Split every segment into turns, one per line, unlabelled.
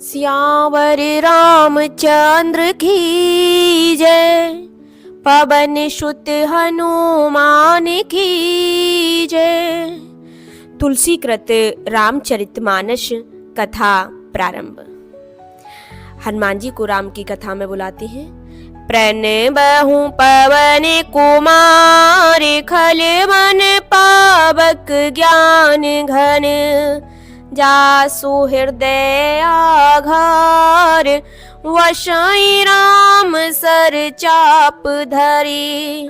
सियावर रामचंद्र की जय, पवन सुत हनुमान की जय। तुलसी कृत रामचरितमानस कथा प्रारंभ। हनुमान जी को राम की कथा में बुलाते हैं। प्रणबहु पवन कुमार, खल मन पावक ज्ञान घन, जासु हृदय आधार, वशई राम सर चाप धरे।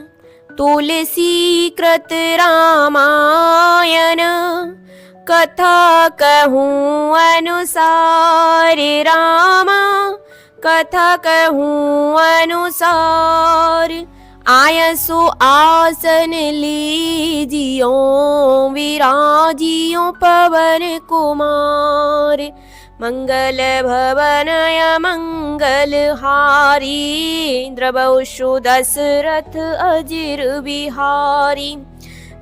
तुलसी कृत रामायण, कथा कहूँ अनुसार, रामा कथा कहूँ अनुसार। आयसु आसन लीजियो, विराजियो पवन कुमार। मंगल भवन मंगल हारी, द्रवहु दशरथ अजिर बिहारी।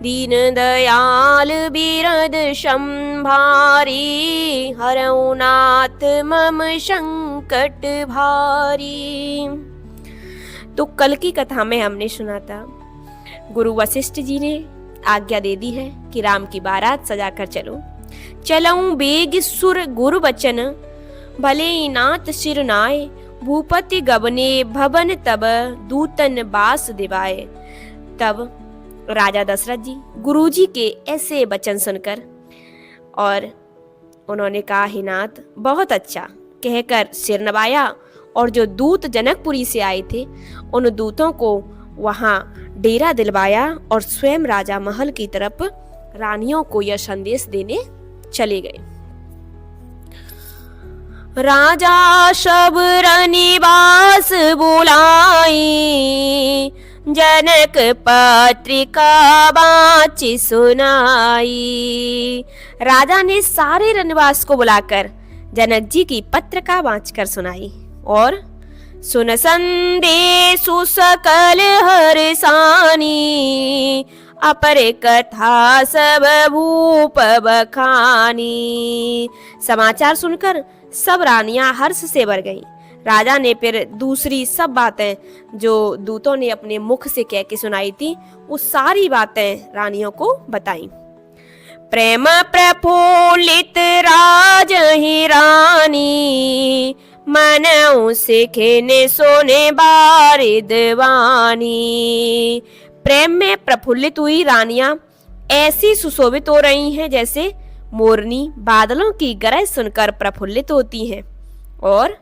दीन दयाल बिरद संभारी, हरऊ नाथ मम संकट भारी। तो कल की कथा में हमने सुना था, गुरु वशिष्ठ जी ने आज्ञा दे दी है कि राम की बारात सजाकर चलो। चलऊं बेग सुर गुरु बचन, भले ही नाथ सिर नाय। भूपति गबने भवन तब, दूतन बास दिवाए। तब राजा दशरथ जी गुरुजी के ऐसे वचन सुनकर और उन्होंने कहा, हे नाथ बहुत अच्छा कहकर सिर नवाया, और जो दूत जनकपुरी से आए थे उन दूतों को वहां डेरा दिलवाया और स्वयं राजा महल की तरफ रानियों को यह संदेश देने चले गए। राजा शबर निवास बुलाई, जनक पत्रिका बाची सुनाई। राजा ने सारे रनिवास को बुलाकर जनक जी की पत्रिका बांचकर सुनाई और सुन संदेशु सकल हर्षानी, अपर कथा सब भूप बखानी। समाचार सुनकर सब रानियां हर्ष से भर गईं। राजा ने फिर दूसरी सब बातें जो दूतों ने अपने मुख से कह के सुनाई थी, वो सारी बातें रानियों को बताई। प्रेम प्रफुल्लित राज ही रानी, मनऊ सिखने सोने बारिद वाणी। प्रेम में प्रफुल्लित हुई रानियां ऐसी सुशोभित हो रही हैं जैसे मोरनी बादलों की गरज सुनकर प्रफुल्लित होती हैं। और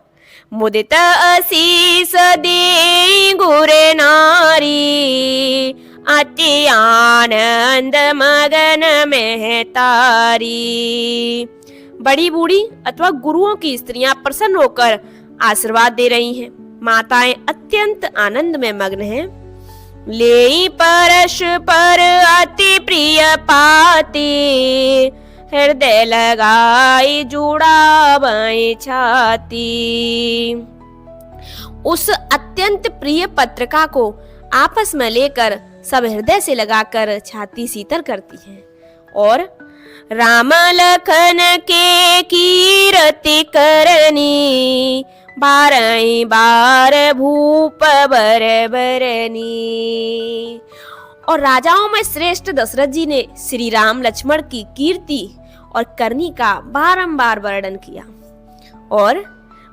मुदित आशीष दे गुर नारी, अति आनंद मगन में तारी। बड़ी बूढ़ी अथवा गुरुओं की स्त्रियां प्रसन्न होकर आशीर्वाद दे रही हैं। माताएं अत्यंत आनंद में मग्न हैं। ले परस्पर अति प्रिय पाती, हृदय लगाई जुड़ावई छाती। उस अत्यंत प्रिय पत्रिका को आपस में लेकर सब हृदय से लगाकर छाती शीतल करती हैं और राम लखन के कीरति करनी, बारई बार भूप बर बरनी। और राजाओं में श्रेष्ठ दशरथ जी ने श्री राम लक्ष्मण की कीर्ति और करनी का बारंबार वर्णन किया। और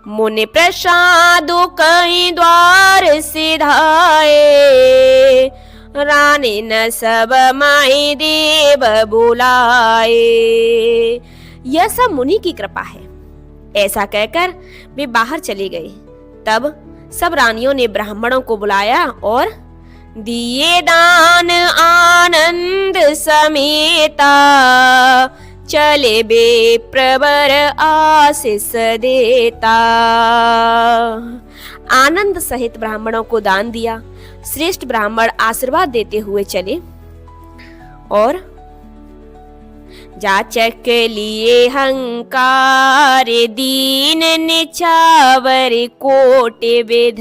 मुनि प्रसाद कहीं द्वार सिधाए, रानी न सब माई देव बुलाए। यह सब मुनि की कृपा है, ऐसा कहकर वे बाहर चले गए। तब सब रानियों ने ब्राह्मणों को बुलाया और दिए दान आनंद समेता, चले बे प्रवर आशीष देता। आनंद सहित ब्राह्मणों को दान दिया। श्रेष्ठ ब्राह्मण आशीर्वाद देते हुए चले और जाचक लिए हंकार, दीन निछावर कोट विध,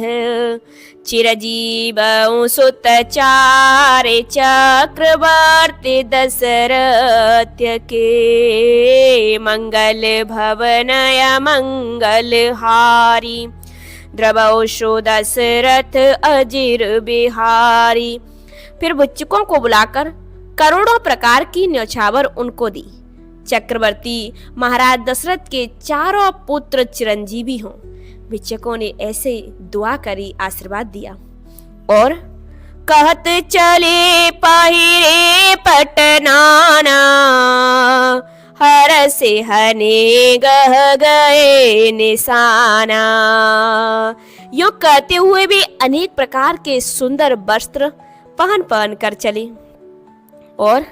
चिरजीवौ सुत चारे चक्रवर्ती दशरथ के, मंगल भवनय मंगल हारी, द्रवशु दशरथ अजिर बिहारी। फिर भिक्षुकों को बुलाकर करोड़ों प्रकार की न्यौछावर उनको दी। चक्रवर्ती महाराज दशरथ के चारों पुत्र चिरंजीवी हों। भिक्षुकों ने ऐसे दुआ करी, आशीर्वाद दिया और कहत चले पहिरे पटनाना, हर से हने गह गए निशाना। यूं कहते हुए भी अनेक प्रकार के सुंदर वस्त्र पहन कर चले और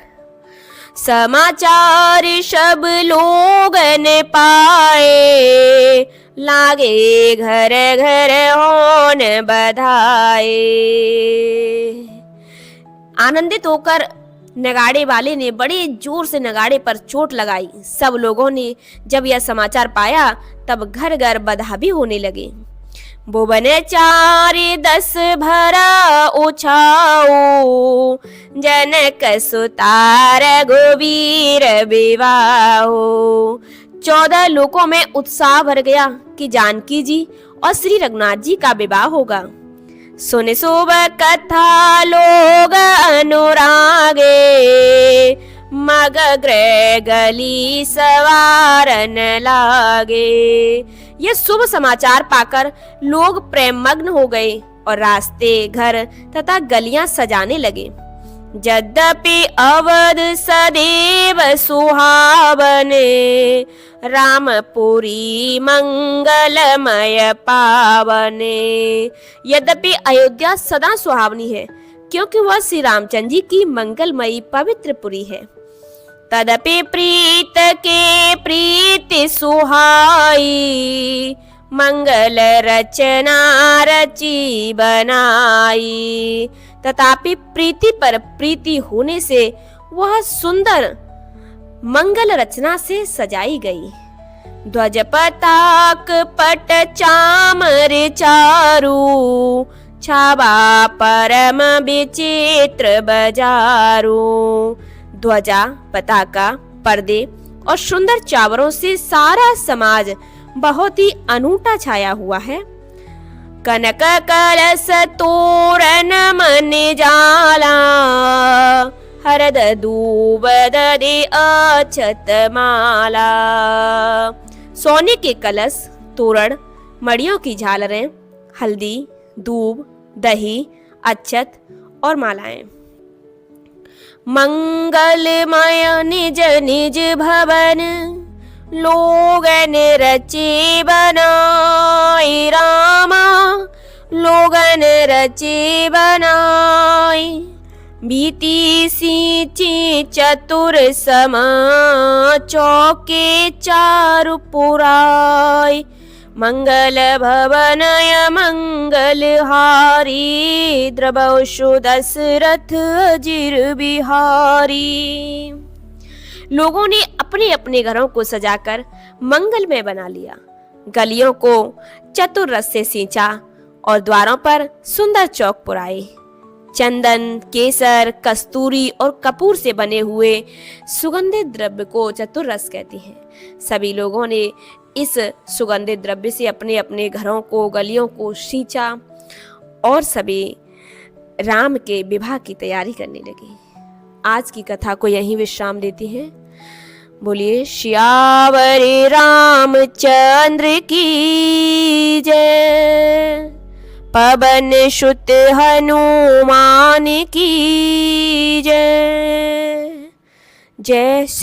समाचार सब लोग न पाए, लागे घर घर होन बधाए। आनंदित होकर नगाड़े वाले ने बड़े जोर से नगाड़े पर चोट लगाई। सब लोगों ने जब यह समाचार पाया तब घर घर बधा भी होने लगे। भुवन चारि दस भरा उछाओ, जनक सुतार घुबीर विवाहो। 14 लोकों में उत्साह भर गया कि जानकी जी और श्री रघुनाथ जी का विवाह होगा। सुन शुभ कथा लोग अनुरागे, मग गृह गली सवारन लागे। यह शुभ समाचार पाकर लोग प्रेम मग्न हो गए और रास्ते, घर तथा गलियां सजाने लगे। यद्यपि अवध सदैव सुहावने, रामपुरी मंगलमय पावने। यद्यपि अयोध्या सदा सुहावनी है क्योंकि वह श्री रामचंद्र जी की मंगलमयी पवित्र पुरी है। तदपि प्रीत के प्रीति सुहाई, मंगल रचना रची बनाई। तथापि प्रीति पर प्रीति होने से वह सुंदर मंगल रचना से सजाई गई। ध्वज पताक पट चामर चारू, छाबा परम विचित्र बजारू। ध्वजा, पताका, पर्दे और सुंदर चावरों से सारा समाज बहुत ही अनूठा छाया हुआ है। कनक कलश तोरण मन जाला, हरद दूब दे अक्षत माला। सोने के कलश, तोरण, मड़ियों की झालरें, हल्दी, दूब, दही, अक्षत और मालाएं। मंगलमय निज निज भवन, लोगन रचे बनाई। रामा लोगन रचे बनाई, बीती सींची चतुर समा, चौके चारु पुराई। मंगल भवनय मंगल हारी, द्रवशु दशरथ अजिर बिहारी। लोगों ने अपने अपने घरों को सजाकर मंगलमय बना लिया। गलियों को चतुर रस से सींचा और द्वारों पर सुंदर चौक पुराए। चंदन, केसर, कस्तूरी और कपूर से बने हुए सुगंधित द्रव्य को चतुर रस कहते हैं। सभी लोगों ने इस सुगंधित द्रव्य से अपने अपने घरों को, गलियों को सींचा और सभी राम के विवाह की तैयारी करने लगे। आज की कथा को यहीं विश्राम देते हैं। बोलिए श्यावर रामचंद्र की जय, पवन सुत हनुमान की जय। जय